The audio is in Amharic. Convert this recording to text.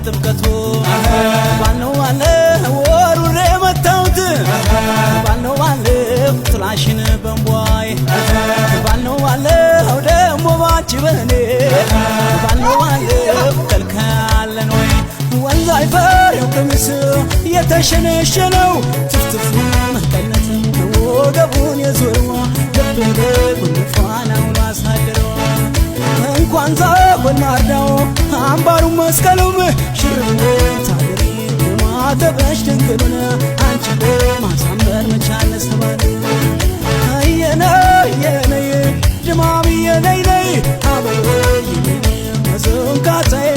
ጥምቀቱ ባልነው አለ ወሩሬ መታውት ባልነው አለ ጥላሽን በንቧይ ባልነው አለ ደሞ ባንቺ በኔ ባልነው አለ ከልካለን ወይ ወንዝ አይፈሬው ቀሚስ የተሸነሸነው ትፍትፉን ቀነት ወገቡን የዞረው ደብረ ጉንፋናውን አሳደረው እንኳን ዛጎን ማርዳው አምባሩ መስቀሉም ሽርም ታገሪ ማተበሽ ድንግሉን አንቺ ማሳመር መቻለስ ተባለ የነይ ድማም የነይ አበይ መዞን ካታይ